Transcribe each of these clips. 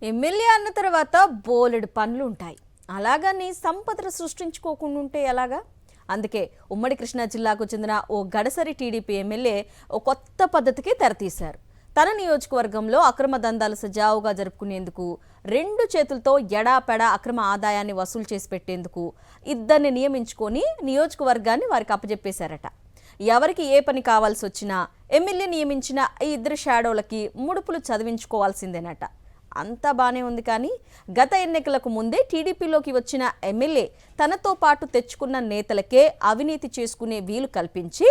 MLA అన్న తర్వాత బోలెడు పనులు ఉంటాయి. అలాగని సంపదను సృష్టించుకోకుండా ఉంటే ఎలాగా? అందుకే ఉమ్మడి కృష్ణా జిల్లాకు చెందిన ఓ గడసరి టీడీపీ ఎమ్మెల్యే ఓ కొత్త పద్ధతికి తెరతీశారు. తన నియోజకవర్గంలో అక్రమ దందాలు సజావుగా జరుపుకునేందుకు 2 చేతులతో ఎడాపెడా అక్రమ ఆదాయాన్ని వసూలు చేసి పెట్టేందుకు ఇద్దరిని నియమించుకొని నియోజకవర్గాన్ని వారికి అప్పజెప్పేశారట. ఎవరికి ఏ పని కావాల్సి వచ్చినా ఎమ్మెల్యే నియమించిన ఈ ఇద్దరు షాడోలకి ముడుపులు చదివించుకోవాల్సిందేనట. అంతా బానే ఉంది, కానీ గత ఎన్నికలకు ముందే టీడీపీలోకి వచ్చిన ఎమ్మెల్యే తనతో పాటు తెచ్చుకున్న నేతలకే అవినీతి చేసుకునే వీలు కల్పించి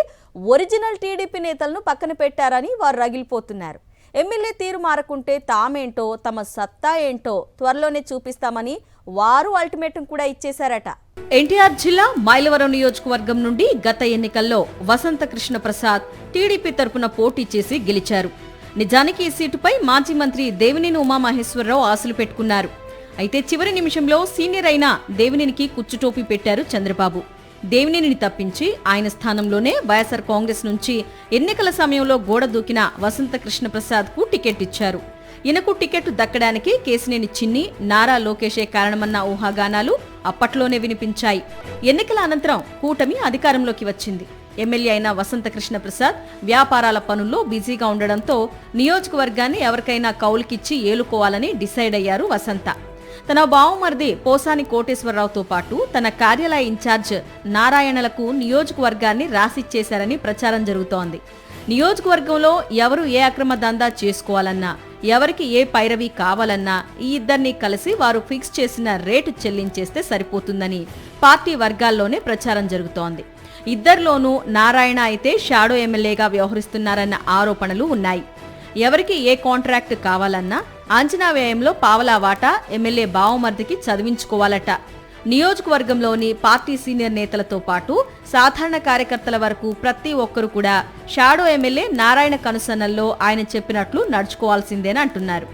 ఒరిజినల్ టీడీపీ నేతలను పక్కన పెట్టారని వారు రగిలిపోతున్నారు. ఎమ్మెల్యే తీరు మారకుంటే తామేంటో తమ సత్తా ఏంటో త్వరలోనే చూపిస్తామని వారు అల్టిమేటం కూడా ఇచ్చేశారట. ఎన్టీఆర్ జిల్లా మైలవరం నియోజకవర్గం నుండి గత ఎన్నికల్లో వసంత కృష్ణ ప్రసాద్ టీడీపీ తరపున పోటీ చేసి గెలిచారు. నిజానికి ఈ సీటుపై మాజీ మంత్రి దేవినేని ఉమామహేశ్వరరావు ఆశలు పెట్టుకున్నారు. అయితే చివరి నిమిషంలో సీనియర్ అయిన దేవినేనికి కుచ్చుటోపీ పెట్టారు చంద్రబాబు. దేవినేనిని తప్పించి ఆయన స్థానంలోనే వైఎస్ఆర్ కాంగ్రెస్ నుంచి ఎన్నికల సమయంలో గోడ దూకిన వసంత కృష్ణ ప్రసాద్ కు టికెట్ ఇచ్చారు. ఈయనకు టికెట్ దక్కడానికి కేసినేని చిన్ని, నారా లోకేషే కారణమన్న ఊహాగానాలు అప్పట్లోనే వినిపించాయి. ఎన్నికల అనంతరం కూటమి అధికారంలోకి వచ్చింది. ఎమ్మెల్యే అయిన వసంత కృష్ణ ప్రసాద్ వ్యాపారాల పనుల్లో బిజీగా ఉండడంతో నియోజకవర్గాన్ని ఎవరికైనా కౌలుకిచ్చి ఏలుకోవాలని డిసైడ్ అయ్యారు వసంత. తన బావుమరిది పోసాని కోటేశ్వరరావుతో పాటు తన కార్యాలయ ఇన్ఛార్జ్ నారాయణలకు నియోజకవర్గాన్ని రాసిచ్చేశారని ప్రచారం జరుగుతోంది. నియోజకవర్గంలో ఎవరు ఏ అక్రమ దందా చేసుకోవాలన్నా, ఎవరికి ఏ పైరవి కావాలన్నా ఈ ఇద్దరిని కలిసి వారు ఫిక్స్ చేసిన రేటు చెల్లించేస్తే సరిపోతుందని పార్టీ వర్గాల్లోనే ప్రచారం జరుగుతోంది. ఇద్దరిలోనూ నారాయణ అయితే షాడో ఎమ్మెల్యేగా వ్యవహరిస్తున్నారన్న ఆరోపణలు ఉన్నాయి. ఎవరికి ఏ కాంట్రాక్ట్ కావాలన్నా అంచనా వ్యయంలో పావలా వాటా ఎమ్మెల్యే బావమర్దికి చదివించుకోవాలట. నియోజకవర్గంలోని పార్టీ సీనియర్ నేతలతో పాటు సాధారణ కార్యకర్తల వరకు ప్రతి ఒక్కరు కూడా షాడో ఎమ్మెల్యే నారాయణ కనుసన్నల్లో ఆయన చెప్పినట్లు నడుచుకోవాల్సిందేనా అంటున్నారు.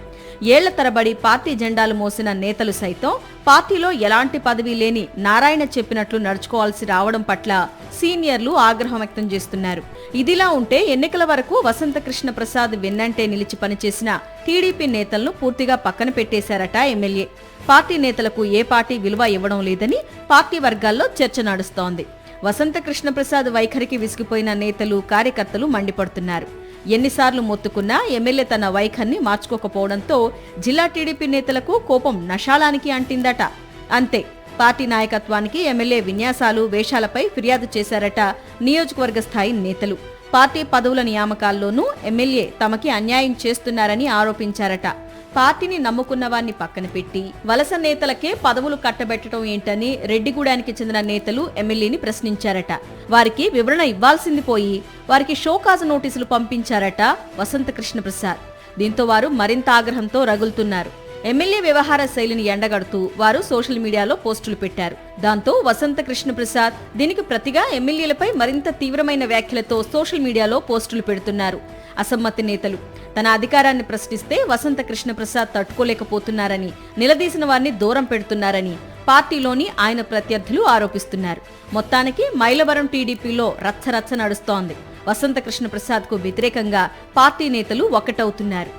ఏళ్ల తరబడి పార్టీ జెండాలు మోసిన నేతలు సైతం పార్టీలో ఎలాంటి పదవి లేని నారాయణ చెప్పినట్లు నడుచుకోవాల్సి రావడం పట్ల సీనియర్లు ఆగ్రహం వ్యక్తం చేస్తున్నారు. ఇదిలా ఉంటే ఎన్నికల వరకు వసంత కృష్ణ ప్రసాద్ వెన్నంటే నిలిచి పనిచేసిన టీడీపీ నేతలను పూర్తిగా పక్కన పెట్టేశారట ఎమ్మెల్యే. పార్టీ నేతలకు ఏ పార్టీ విలువ ఇవ్వడం లేదని పార్టీ వర్గాల్లో చర్చ నడుస్తోంది. వసంత కృష్ణ ప్రసాద్ వైఖరికి విసిగిపోయిన నేతలు, కార్యకర్తలు మండిపడుతున్నారు. ఎన్నిసార్లు మొత్తుకున్నా ఎమ్మెల్యే తన వైఖరిని మార్చుకోకపోవడంతో జిల్లా టీడీపీ నేతలకు కోపం నషాలానికి అంటిందట. అంతే, పార్టీ నాయకత్వానికి ఎమ్మెల్యే విన్యాసాలు, వేషాలపై ఫిర్యాదు చేశారట నియోజకవర్గ స్థాయి నేతలు. పార్టీ పదవుల నియామకాల్లోనూ ఎమ్మెల్యే తమకి అన్యాయం చేస్తున్నారని ఆరోపించారట. పార్టీని నమ్ముకున్న వారిని పక్కన పెట్టి వలస నేతలకే పదవులు కట్టబెట్టడం ఏంటని రెడ్డిగూడానికి చెందిన నేతలు ఎమ్మెల్యేని ప్రశ్నించారట. వారికి వివరణ ఇవ్వాల్సింది పోయి వారికి షోకాజు నోటీసులు పంపించారట వసంత కృష్ణ ప్రసాద్. దీంతో వారు మరింత ఆగ్రహంతో రగులుతున్నారు. ఎమ్మెల్యే వ్యవహార శైలిని ఎండగడుతూ వారు సోషల్ మీడియాలో పోస్టులు పెట్టారు. దాంతో వసంత కృష్ణ ప్రసాద్ దీనికి ప్రతిగా ఎమ్మెల్యేలపై మరింత తీవ్రమైన వ్యాఖ్యలతో సోషల్ మీడియాలో పోస్టులు పెడుతున్నారు. అసమ్మతి నేతలు తన అధికారాన్ని ప్రశ్నిస్తే వసంత కృష్ణ ప్రసాద్ తట్టుకోలేకపోతున్నారని, నిలదీసిన వారిని దూరం పెడుతున్నారని పార్టీలోని ఆయన ప్రత్యర్థులు ఆరోపిస్తున్నారు. మొత్తానికి మైలవరం టీడీపీలో రచ్చరచ్చ నడుస్తోంది. వసంత కృష్ణ ప్రసాద్ కు వ్యతిరేకంగా పార్టీ నేతలు ఒక్కటవుతున్నారు.